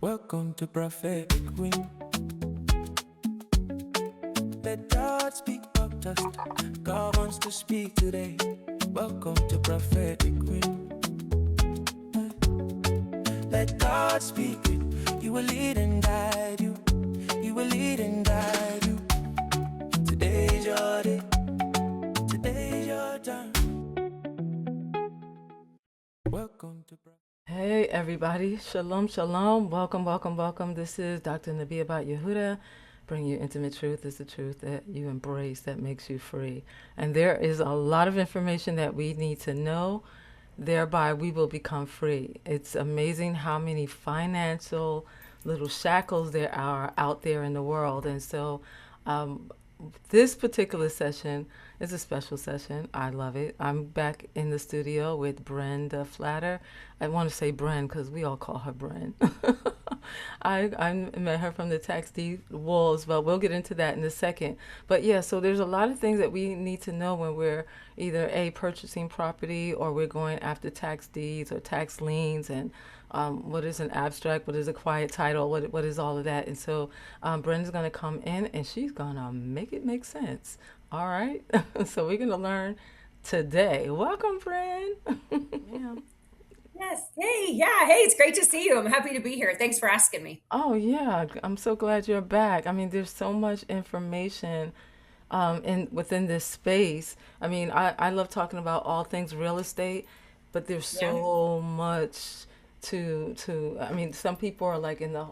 Welcome to Prophetic Wind. Let God speak up just. God wants to speak today. Welcome to Prophetic Wind. Let God speak it. He will lead and guide you. He will lead and guide you. Today's your day. Today's your time. Welcome to Prophetic. Hey everybody, shalom, shalom. Welcome, welcome, welcome. This is Dr. Nabi about Yehuda. Bring you intimate truth is the truth that you embrace that makes you free. And there is a lot of information that we need to know, thereby we will become free. It's amazing how many financial little shackles there are out there in the world. And so um, this particular session is a special session. I love it. I'm back in the studio with Brenda Flatter. I want to say Bren because we all call her Bren. I met her from the Tax Deed Wolves, but we'll get into that in a second. But yeah, so there's a lot of things that we need to know when we're either purchasing property or we're going after tax deeds or tax liens and what is an abstract, what is a quiet title, what is all of that. And so Brenda's going to come in and she's going to make it make sense. All right. So we're going to learn today. Welcome, Bren. Yeah. Yes. Hey, yeah. Hey, it's great to see you. I'm happy to be here. Thanks for asking me. Oh, yeah. I'm so glad you're back. I mean, there's so much information within this space. I mean, I love talking about all things real estate, but there's Yeah. so much to I mean, some people are like in the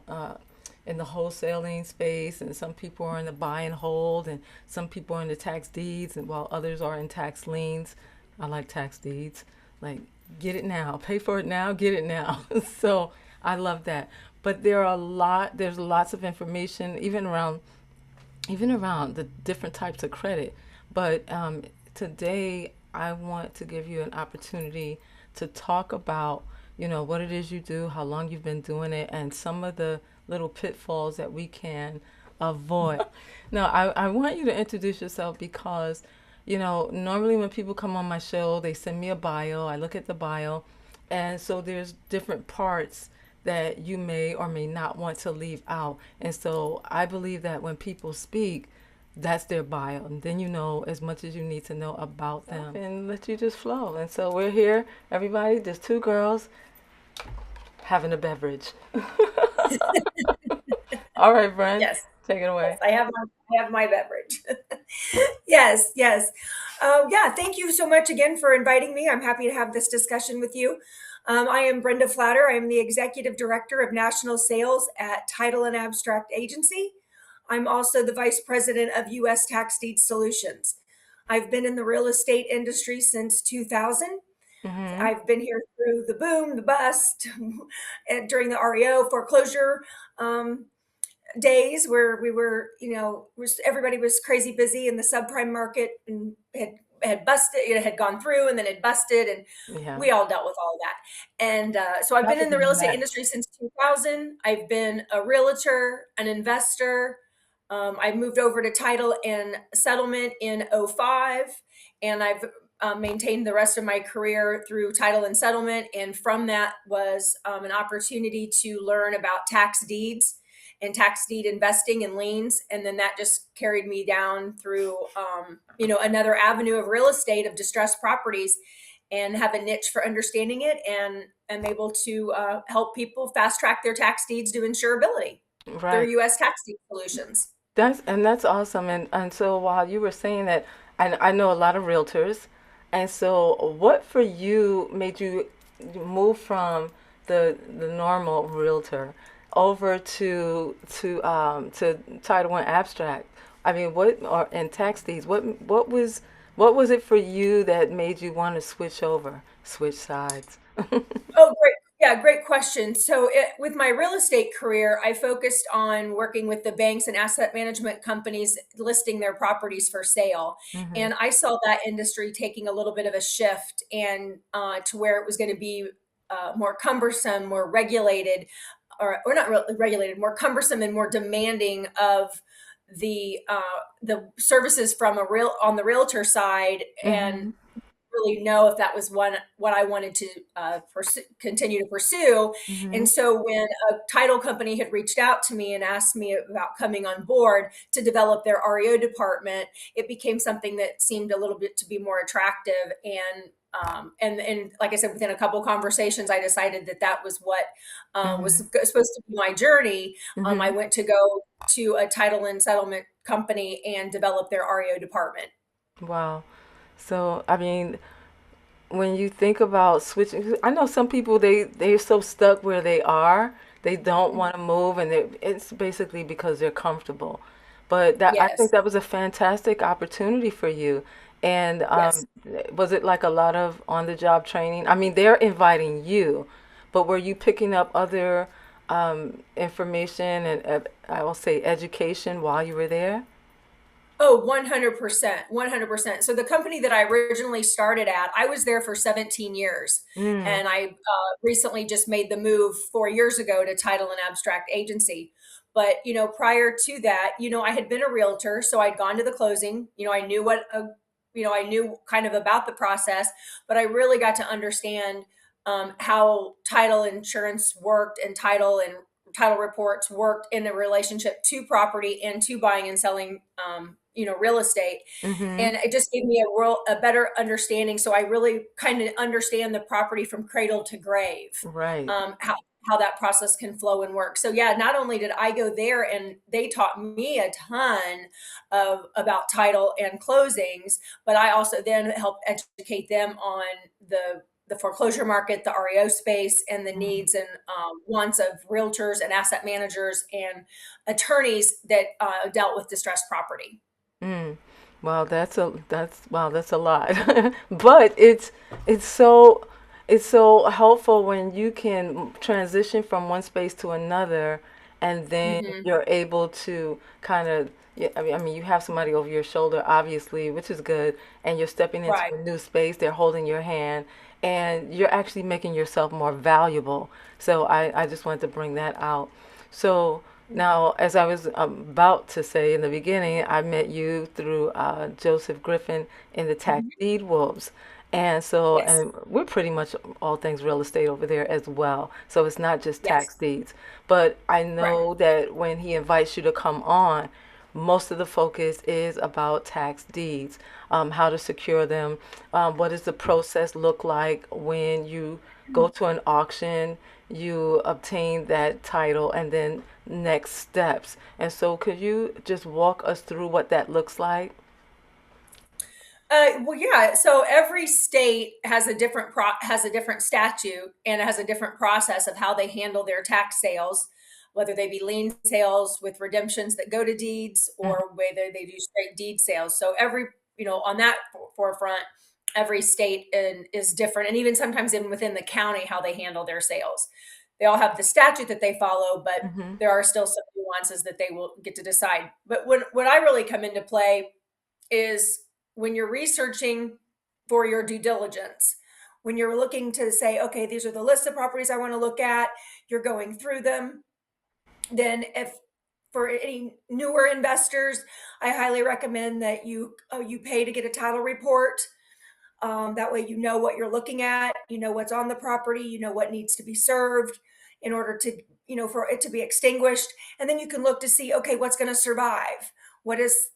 wholesaling space, and some people are in the buy and hold, and some people are in the tax deeds, and while others are in tax liens. I like tax deeds. Like, get it now, pay for it now, get it now. So I love that. But there's lots of information, even around the different types of credit. But today, I want to give you an opportunity to talk about, what it is you do, how long you've been doing it, and some of the little pitfalls that we can avoid. Now, I want you to introduce yourself because, normally when people come on my show, they send me a bio. I look at the bio, and so there's different parts that you may or may not want to leave out. And so I believe that when people speak, that's their bio. And then you know as much as you need to know about them and let you just flow. And so we're here, everybody, there's two girls having a beverage. All right, Bren, Yes. take it Yes. away. I have my beverage. Yes. Yes. Yeah. Thank you so much again for inviting me. I'm happy to have this discussion with you. I am Brenda Flatter. I am the Executive Director of National Sales at Title and Abstract Agency. I'm also the Vice President of U.S. Tax Deed Solutions. I've been in the real estate industry since 2000. Mm-hmm. I've been here through the boom, the bust, and during the REO foreclosure days where we were, everybody was crazy busy in the subprime market and had busted, had gone through and then had busted, and Yeah. we all dealt with all of that. And so I've been Better in the than real estate that. industry since 2000. I've been a realtor, an investor. I moved over to title and settlement in '05, and I've maintained the rest of my career through title and settlement. And from that was an opportunity to learn about tax deeds and tax deed investing and liens. And then that just carried me down through, another avenue of real estate of distressed properties, and have a niche for understanding it, and am able to help people fast track their tax deeds to insurability through Right. U.S. tax deed solutions. That's awesome. And so while you were saying that, I know a lot of realtors. And so what for you made you move from the normal realtor over to Title One Abstract? I mean, what or and tax deeds? What was it for you that made you want to switch sides? Oh, great. Yeah, great question. So, with my real estate career, I focused on working with the banks and asset management companies listing their properties for sale. Hmm. And I saw that industry taking a little bit of a shift, and to where it was going to be more cumbersome, more regulated, or not regulated, more cumbersome and more demanding of the services from a real on the realtor side. And Hmm. really know if that was what I wanted to continue to pursue. Mm-hmm. And so when a title company had reached out to me and asked me about coming on board to develop their REO department, it became something that seemed a little bit to be more attractive. And like I said, within a couple conversations, I decided that that was what was Mm-hmm. supposed to be my journey. I Mm-hmm. went to go to a title and settlement company and develop their REO department. Wow. So, I mean, when you think about switching, I know some people they're so stuck where they are, they don't want to move, and it's basically because they're comfortable. But that I think Yes, that was a fantastic opportunity for you. And yes. was it like a lot of on-the-job training? I mean, they're inviting you, but were you picking up other information and I will say education while you were there? Oh, 100%. 100%. So the company that I originally started at, I was there for 17 years. Mm, And I recently just made the move 4 years ago to title and abstract agency. But, prior to that, I had been a realtor. So I'd gone to the closing. I knew I knew kind of about the process, but I really got to understand how title insurance worked and title reports worked in a relationship to property and to buying and selling real estate. mm-hmm. And it just gave me a better understanding, so I really kind of understand the property from cradle to grave. Right. How that process can flow and work. So yeah, not only did I go there and they taught me a ton of about title and closings, but I also then helped educate them on the foreclosure market, the REO space, and the Mm, needs and wants of realtors and asset managers and attorneys that dealt with distressed property. mm. Wow, that's a lot. But it's so helpful when you can transition from one space to another, and then Hmm. you're able to kind of, yeah, I mean you have somebody over your shoulder obviously, which is good, and you're stepping into Right. a new space, they're holding your hand, and you're actually making yourself more valuable. So I just wanted to bring that out. So now, as I was about to say in the beginning, I met you through Joseph Griffin in the Tax Mhm. Deed Wolves. And so, Yes. and we're pretty much all things real estate over there as well. So it's not just tax Yes. deeds. But I Correct. know that when he invites you to come on, most of the focus is about tax deeds, how to secure them, what does the process look like when you go to an auction, you obtain that title, and then next steps. And so, could you just walk us through what that looks like? Well, yeah. So every state has has a different statute and has a different process of how they handle their tax sales, whether they be lien sales with redemptions that go to deeds or whether they do straight deed sales. So on that forefront, every state is different, and even sometimes even within the county, how they handle their sales. They all have the statute that they follow, but Mm-hmm. there are still some nuances that they will get to decide. But when I really come into play is when you're researching for your due diligence, when you're looking to say, okay, these are the list of properties I want to look at, you're going through them. Then, if for any newer investors, I highly recommend that you pay to get a title report. That way, you know what you're looking at, you know what's on the property, you know what needs to be served in order to, for it to be extinguished. And then you can look to see, okay, what's going to survive? What is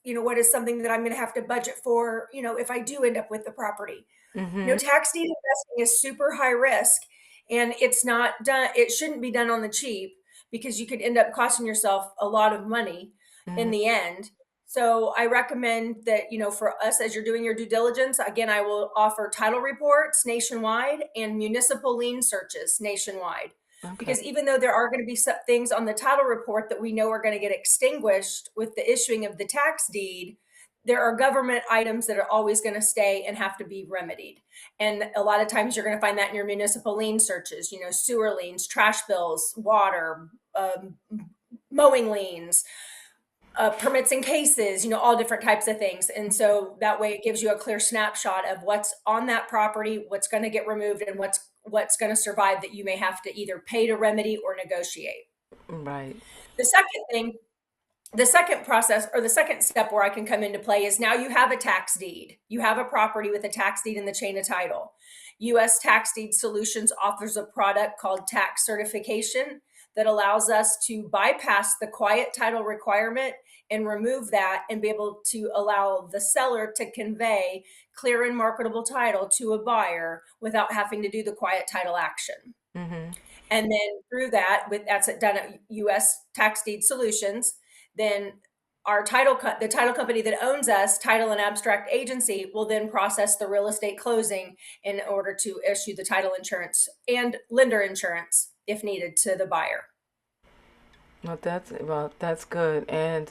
something that I'm going to have to budget for, if I do end up with the property. Mm-hmm. Tax deed investing is super high risk, and it shouldn't be done on the cheap because you could end up costing yourself a lot of money in Mm-hmm. the end. So I recommend that, for us, as you're doing your due diligence, again, I will offer title reports nationwide and municipal lien searches nationwide. Okay. Because even though there are going to be some things on the title report that we know are going to get extinguished with the issuing of the tax deed, there are government items that are always going to stay and have to be remedied. And a lot of times you're going to find that in your municipal lien searches, sewer liens, trash bills, water, mowing liens, permits and cases, all different types of things. And so that way it gives you a clear snapshot of what's on that property, what's going to get removed, and what's going to survive that you may have to either pay to remedy or negotiate. Right. The second thing The second process, or the second step where I can come into play, is now you have a tax deed. You have a property with a tax deed in the chain of title. U.S. Tax Deed Solutions offers a product called tax certification that allows us to bypass the quiet title requirement and remove that and be able to allow the seller to convey clear and marketable title to a buyer without having to do the quiet title action. Mm-hmm. And then through that, with that's done at U.S. Tax Deed Solutions, then the title company that owns us, Title and Abstract Agency, will then process the real estate closing in order to issue the title insurance and lender insurance if needed to the buyer. That's good. And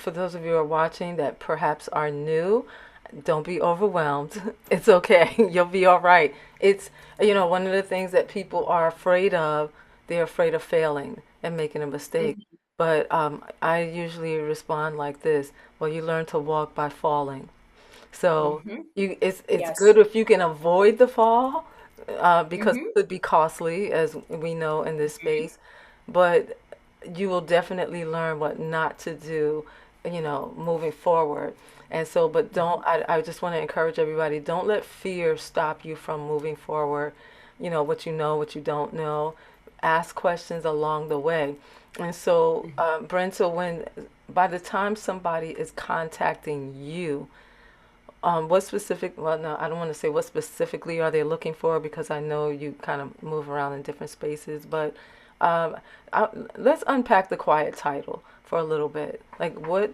for those of you who are watching that perhaps are new, don't be overwhelmed. It's okay. You'll be all right. It's, one of the things that people are afraid of, they're afraid of failing and making a mistake. Mhm. But I usually respond like this. Well, you learn to walk by falling. So Mhm. it's Yes. good if you can avoid the fall, because it Mhm. could be costly, as we know in this space. But you will definitely learn what not to do, moving forward. And so, but don't, I just want to encourage everybody, don't let fear stop you from moving forward. What you don't know. Ask questions along the way. And so, Mhm. Brenta, by the time somebody is contacting you, what specific, well, no, I don't want to say what specifically are they looking for because I know you kind of move around in different spaces, but um, I, let's unpack the quiet title for a little bit. What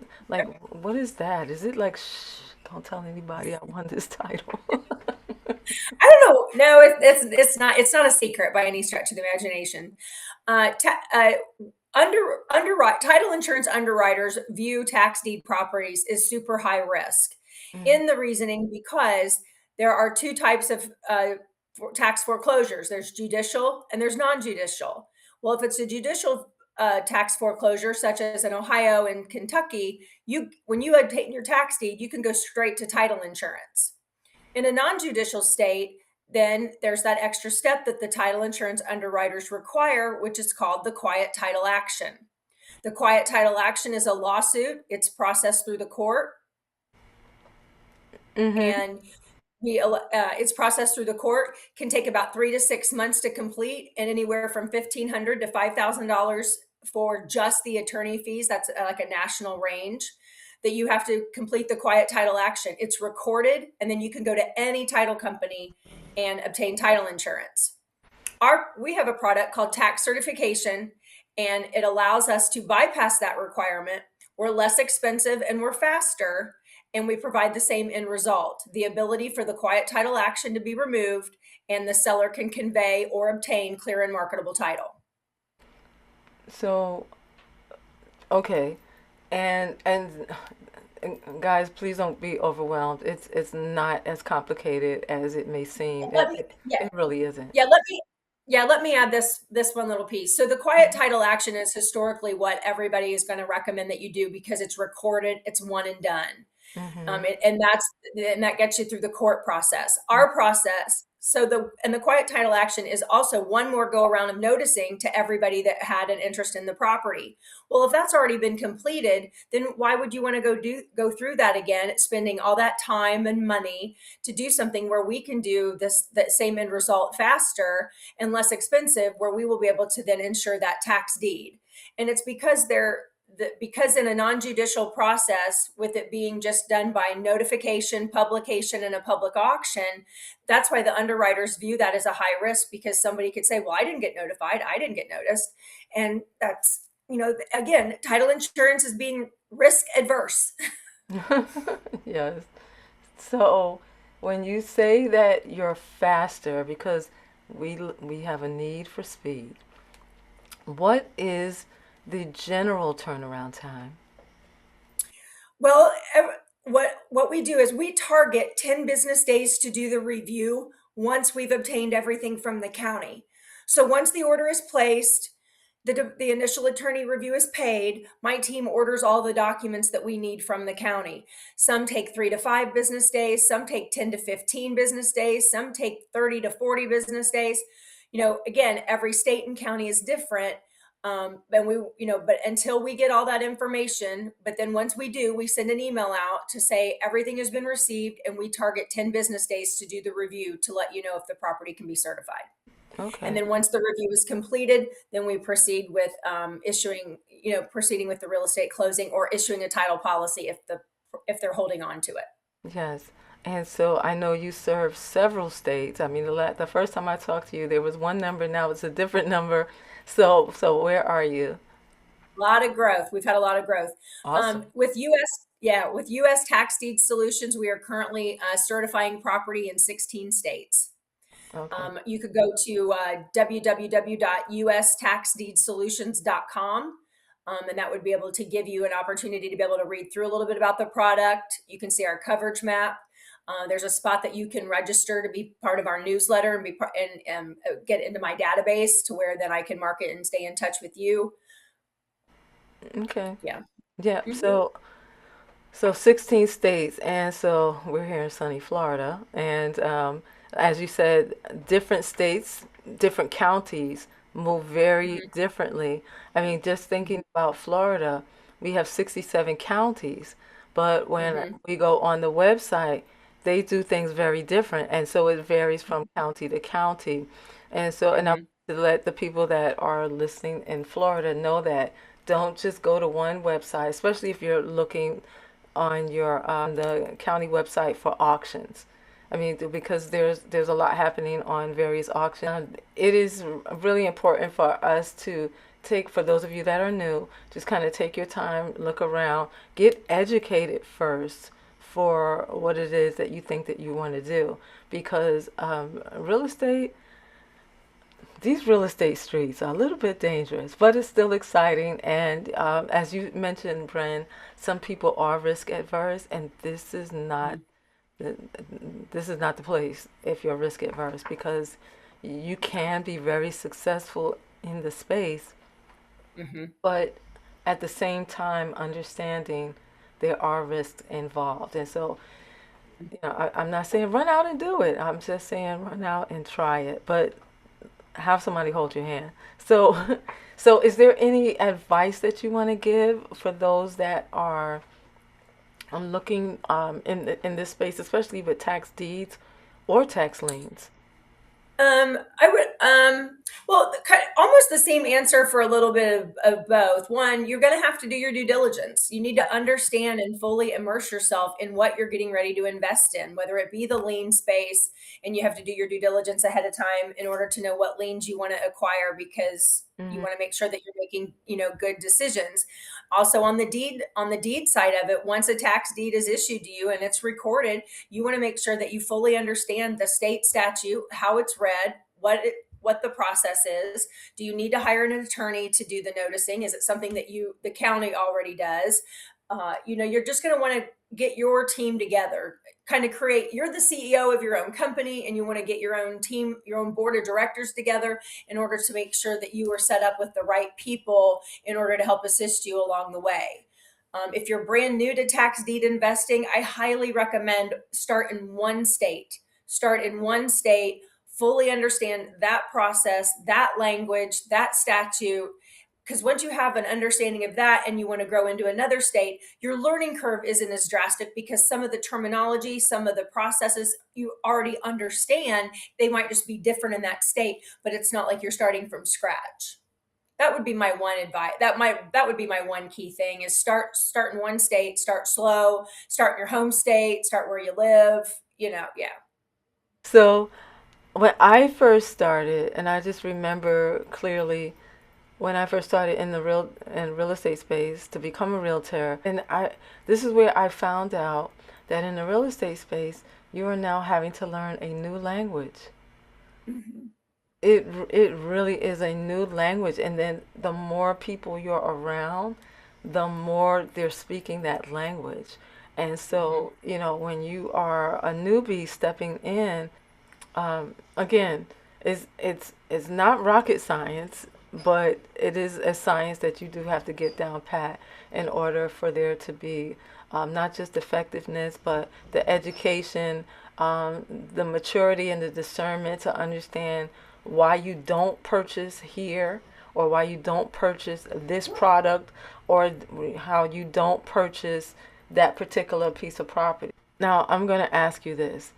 is that? Is it like, shh, don't tell anybody I won this title? I don't know. No, it's not a secret by any stretch of the imagination. Underwrite title insurance underwriters view tax deed properties as super high risk. Mhm. In the reasoning, because there are two types of tax foreclosures. There's judicial and there's non-judicial. Well, if it's a judicial tax foreclosure, such as in Ohio and Kentucky, when you obtain your tax deed, you can go straight to title insurance. In a non-judicial state, then there's that extra step that the title insurance underwriters require, which is called the quiet title action. The quiet title action is a lawsuit. It's processed through the court, Mhm. and it's processed through the court. Can take about 3 to 6 months to complete, and anywhere from $1,500 to $5,000 for just the attorney fees. That's like a national range. That you have to complete the quiet title action. It's recorded, and then you can go to any title company and obtain title insurance. We have a product called tax certification, and it allows us to bypass that requirement. We're less expensive and we're faster, and we provide the same end result: the ability for the quiet title action to be removed, and the seller can convey or obtain clear and marketable title. So, okay. And guys, please don't be overwhelmed. It's not as complicated as it may seem. Let me, yeah, It really isn't. yeah, let me add this one little piece. So the quiet title action is historically what everybody is going to recommend that you do because it's recorded, it's one and done. Mm-hmm. And that gets you through the court process. Our process, the quiet title action is also one more go around of noticing to everybody that had an interest in the property. Well, if that's already been completed, then why would you want to go through that again, spending all that time and money to do something where we can do that same end result faster and less expensive, where we will be able to then insure that tax deed. And it's because in a non-judicial process, with it being just done by notification, publication, and a public auction, that's why the underwriters view that as a high risk, because somebody could say, well, I didn't get notified, I didn't get noticed. And that's, again, title insurance is being risk adverse. Yes. So when you say that you're faster because we have a need for speed, what is the general turnaround time? Well, what we do is we target 10 business days to do the review once we've obtained everything from the county. So once the order is placed, the initial attorney review is paid, my team orders all the documents that we need from the county. Some take 3 to 5 business days, some take 10 to 15 business days, some take 30 to 40 business days. Again, every state and county is different. And we, but until we get all that information, but then once we do, we send an email out to say everything has been received, and we target 10 business days to do the review to let you know if the property can be certified. Okay. And then once the review is completed, then we proceed with proceeding with the real estate closing or issuing a title policy if they're holding on to it. Yes. And so I know you serve several states. I mean, the first time I talked to you, there was one number, now it's a different number. So where are you? A lot of growth. We've had a lot of growth. Awesome. With U.S. Tax Deed Solutions, we are currently certifying property in 16 states. Okay. You could go to www.ustaxdeedsolutions.com, and that would be able to give you an opportunity to be able to read through a little bit about the product. You can see our coverage map. There's a spot that you can register to be part of our newsletter and get into my database to where then I can market and stay in touch with you. Okay. Yeah. Yeah. Mhm. So 16 states, and so we're here in sunny Florida, and as you said, different states, different counties move very Mhm. differently. I mean, just thinking about Florida, we have 67 counties, but when Mhm. we go on the website, they do things very different, and so it varies from county to county. And I want Mhm. to let the people that are listening in Florida know that don't just go to one website, especially if you're looking on your the county website for auctions. I mean, because there's a lot happening on various auctions. It is really important for us to take, for those of you that are new, just kind of take your time, look around, get educated first for what it is that you think that you want to do. Because real estate, these real estate streets are a little bit dangerous, but it's still exciting. And as you mentioned, Bren, some people are risk adverse, and this is not the place if you're risk adverse, because you can be very successful in the space, Mhm. but at the same time understanding there are risks involved. And so, I'm not saying run out and do it. I'm just saying run out and try it, but have somebody hold your hand. So, so is there any advice that you want to give for those that are looking in this space, especially with tax deeds or tax liens? I would, well, almost the same answer for a little bit of both. One, you're going to have to do your due diligence. You need to understand and fully immerse yourself in what you're getting ready to invest in, whether it be the lien space, and you have to do your due diligence ahead of time in order to know what liens you want to acquire because you Hmm. want to make sure that you're making, good decisions. Also on the deed side of it, once a tax deed is issued to you and it's recorded, you want to make sure that you fully understand the state statute, how it's read, what the process is. Do you need to hire an attorney to do the noticing? Is it something that the county already does? You're just going to want to get your team together, kind of create. You're the CEO of your own company, and you want to get your own team, your own board of directors together in order to make sure that you are set up with the right people in order to help assist you along the way. If you're brand new to tax deed investing, I highly recommend start in one state. Start in one state, fully understand that process, that language, that statute. Because once you have an understanding of that and you want to grow into another state, your learning curve isn't as drastic because some of the terminology, some of the processes you already understand, they might just be different in that state, but it's not like you're starting from scratch. That would be my one advice. That would be my one key thing is start in one state, start slow, start in your home state, start where you live, yeah. So when I first started, and I just remember clearly when I first started in the real estate space to become a realtor, and this is where I found out that in the real estate space you are now having to learn a new language. Mhm. It really is a new language, and then the more people you're around, the more they're speaking that language. And Mhm. so, when you are a newbie stepping in, again, it's not rocket science, but it is a science that you do have to get down pat in order for there to be not just effectiveness, but the education, the maturity and the discernment to understand why you don't purchase here or why you don't purchase this product, or how you don't purchase that particular piece of property. Now, I'm going to ask you this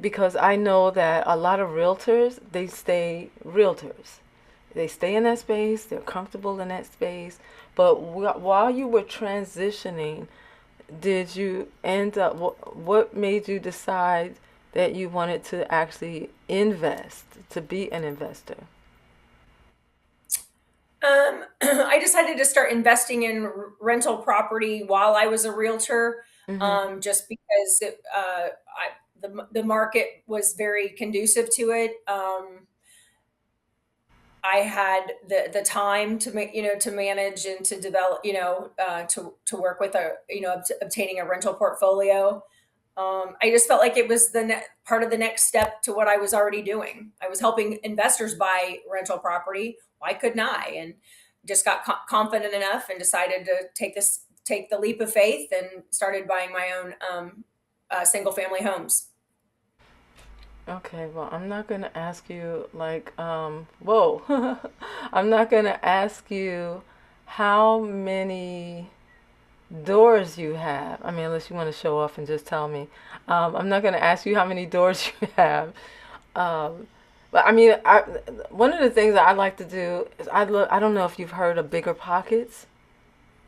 because I know that a lot of realtors, they stay realtors. They stay in that space, they're comfortable in that space. But while you were transitioning, did you end up, what made you decide that you wanted to actually invest, to be an investor? I decided to start investing in rental property while I was a realtor, Mm-hmm. just because the market was very conducive to it. I had the time to make, to manage and to develop, to work with obtaining a rental portfolio. I just felt like it was part of the next step to what I was already doing. I was helping investors buy rental property. Why couldn't I? And just got confident enough and decided to take the leap of faith, and started buying my own single family homes. Okay, well, I'm not gonna ask you like, whoa. I'm not gonna ask you how many doors you have. I mean, unless you want to show off and just tell me. I'm not gonna ask you how many doors you have. Um, but I mean, one of the things that I like to do is I look. I don't know if you've heard of Bigger Pockets.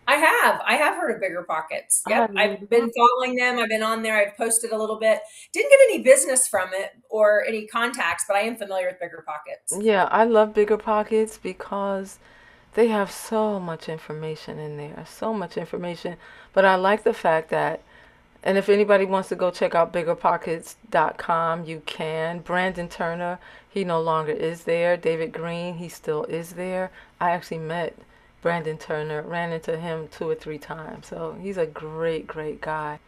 I have heard of Bigger Pockets. I Yep, I've love. been following them. I've been on there. I've posted a little bit. Didn't get any business from it or any contacts, but I am familiar with Bigger Pockets. Yeah, I love Bigger Pockets because they have so much information in there, so much information. But I like the fact that, and if anybody wants to go check out biggerpockets.com, you can. Brandon Turner, he no longer is there. David Green, he still is there. I actually met Brandon Turner, ran into him 2 or 3 times. So he's a great, great guy.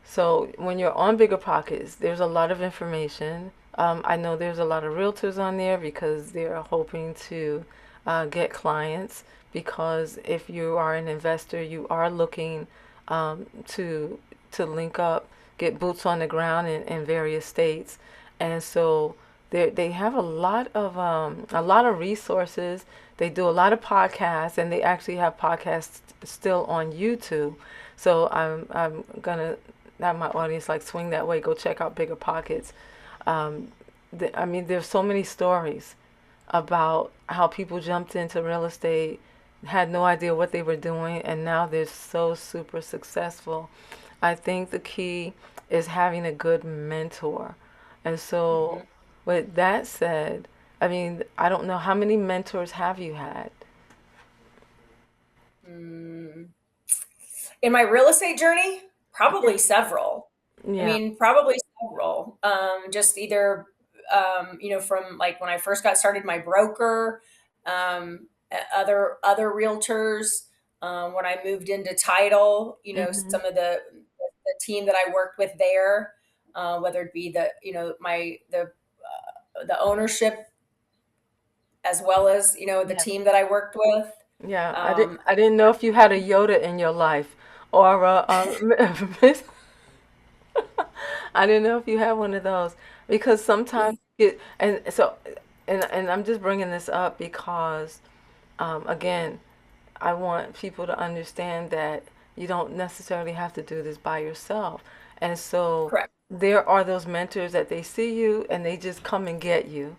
So when you're on Bigger Pockets, there's a lot of information. I know there's a lot of realtors on there because they're hoping to get clients. Because if you are an investor, you are looking to link up, get boots on the ground in various states, and so they have a lot of resources. They do a lot of podcasts, and they actually have podcasts still on YouTube. So I'm gonna have my audience like swing that way. Go check out Bigger Pockets. Um, I mean, there's so many stories about how people jumped into real estate, had no idea what they were doing, and now they're so super successful. I think the key is having a good mentor. And so, Mhm. with that said, I mean, I don't know how many mentors have you had? Mm. In my real estate journey, probably several. I Yeah. mean, probably several. Just either, from like when I first got started, my broker, other realtors. When I moved into title, Hmm. some of the team that I worked with there, whether it be the ownership, as well as the Yeah. team that I worked with. Yeah. Um, I didn't know if you had a Yoda in your life or Miss. I didn't know if you had one of those because sometimes and so and I'm just bringing this up because again, I want people to understand that you don't necessarily have to do this by yourself. And so Correct. there are those mentors that they see you and they just come and get you.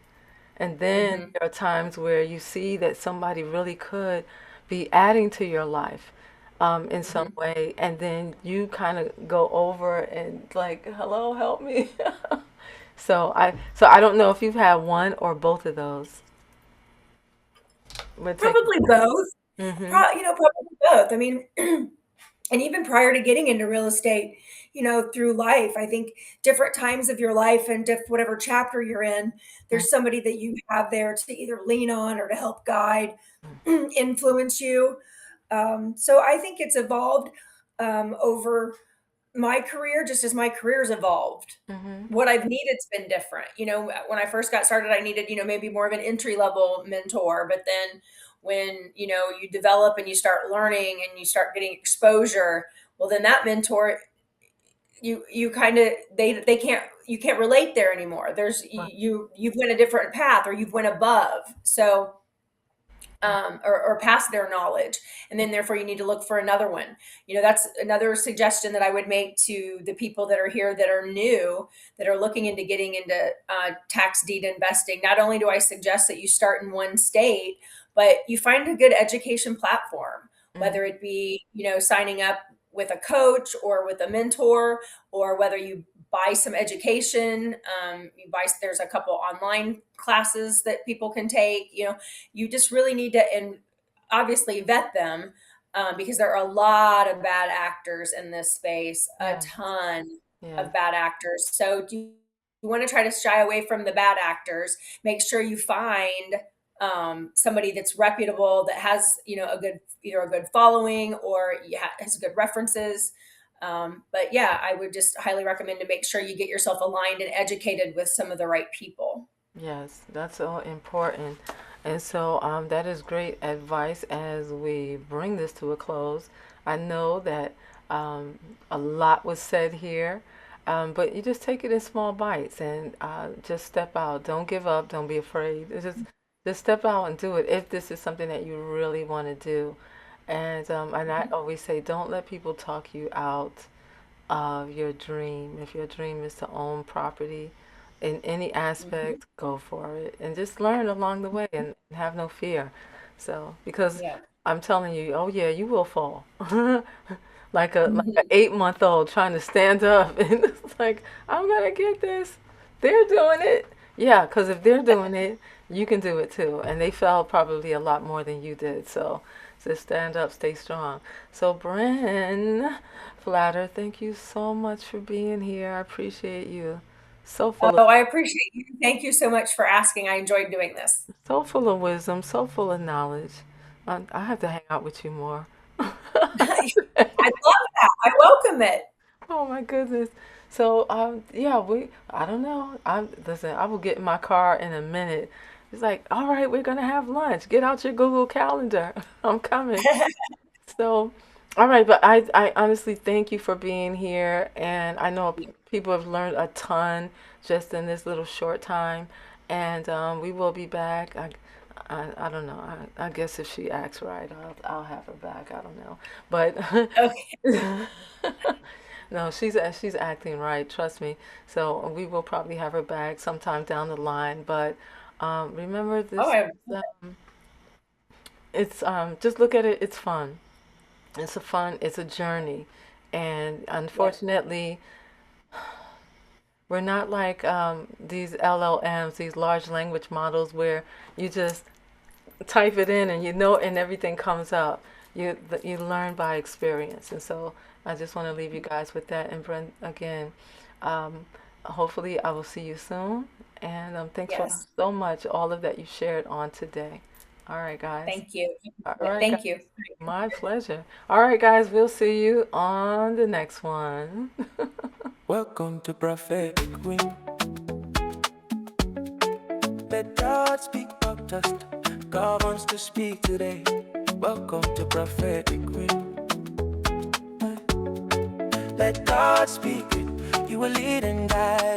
And then Hmm. there are times where you see that somebody really could be adding to your life in some Hmm. way. And then you kind of go over and like, hello, help me. So I don't know if you've had one or both of those. But take. Probably both. Mm-hmm. Probably both. I mean, and even prior to getting into real estate, through life, I think different times of your life and whatever chapter you're in, there's somebody that you have there to either lean on or to help guide, influence you. So I think it's evolved over my career, just as my career's evolved. Mm-hmm. What I've needed's been different. When I first got started, I needed, maybe more of an entry level mentor. But then when, you develop and you start learning and you start getting exposure, well, then that mentor you kind of they can't you can't relate there anymore. There's Right. you've went a different path or you've went above. So or past their knowledge, and then therefore you need to look for another one. That's another suggestion that I would make to the people that are here that are new, that are looking into getting into tax deed investing. Not only do I suggest that you start in one state, but you find a good education platform, Mm. whether it be signing up with a coach or with a mentor, or whether you buy some education. There's a couple online classes that people can take. You just really need to, and obviously vet them, because there are a lot of bad actors in this space, a Yeah. ton Yes. of bad actors. So do you want to try to shy away from the bad actors? Make sure you find somebody that's reputable, that has a good, either a good following or has good references. But yeah, I would just highly recommend to make sure you get yourself aligned and educated with some of the right people. Yes, that's so important. And so that is great advice as we bring this to a close. I know that a lot was said here, but you just take it in small bites and just step out. Don't give up. Don't be afraid. Just step out and do it if this is something that you really want to do. And I always say, don't let people talk you out of your dream. If your dream is to own property in any Mhm. aspect, go for it and just learn along the way and have no fear. So, because Yeah. I'm telling you, oh yeah, you will fall. Like a Mhm. 8-month old trying to stand up and it's like, I'm gonna get this. They're doing it. Yeah, because if they're doing it, you can do it too. And they fell probably a lot more than you did. So just stand up, stay strong. So Brenda Flatter, thank you so much for being here. I appreciate you. So full of Oh, I appreciate you. Thank you so much for asking. I enjoyed doing this. so full of wisdom, so full of knowledge. I have to hang out with you more. I love that. I welcome it. Oh my goodness. So yeah, I don't know. Listen, I will get in my car in a minute. It's like, all right, we're gonna have lunch. Get out your Google Calendar. I'm coming. So, all right, but I honestly thank you for being here, and I know people have learned a ton just in this little short time, and we will be back. I don't know. I guess if she acts right, I'll have her back. I don't know, but Okay. no, she's acting right. Trust me. So we will probably have her back sometime down the line. But remember Oh, this. It's just look at it. It's fun. It's a journey. And yeah. unfortunately, we're not like these LLMs, these large language models where you just type it in and and everything comes up. You learn by experience. And so I just want to leave you guys with that. And Brent, again, um, hopefully I will see you soon. And thanks for Yes. so much, all of that you shared on today. All right, guys. Thank you. All right, guys. Thank you. My pleasure. All right, guys, we'll see you on the next one. Welcome to Prophetic Wind. Let God speak up just. God wants to speak today. Welcome to Prophetic Wind. Let God speak it. You will lead and guide.